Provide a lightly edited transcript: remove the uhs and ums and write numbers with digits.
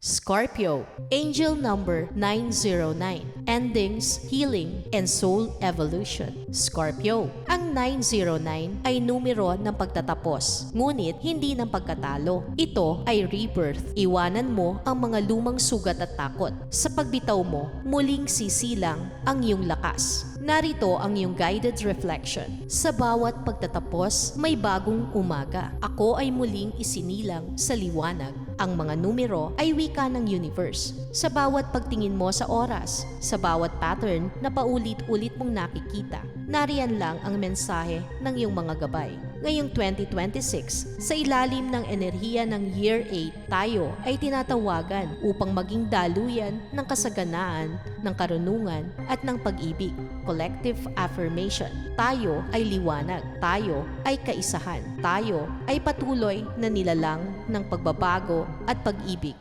Scorpio, angel number 909, endings, healing, and soul evolution. Scorpio, ang 909 ay numero ng pagtatapos, ngunit hindi ng pagkatalo. Ito ay rebirth. Iwanan mo ang mga lumang sugat at takot. Sa pagbitaw mo, muling sisilang ang iyong lakas. Narito ang iyong guided reflection. Sa bawat pagtatapos, may bagong umaga. Ako ay muling isinilang sa liwanag. Ang mga numero ay wika ng universe. Sa bawat pagtingin mo sa oras, sa bawat pattern na paulit-ulit mong nakikita, nariyan lang ang mensahe ng iyong mga gabay. Ngayong 2026, sa ilalim ng enerhiya ng Year 8, tayo ay tinatawagan upang maging daluyan ng kasaganaan, ng karunungan at ng pag-ibig. Collective affirmation. Tayo ay liwanag. Tayo ay kaisahan. Tayo ay patuloy na nilalang ng pagbabago at pag-ibig.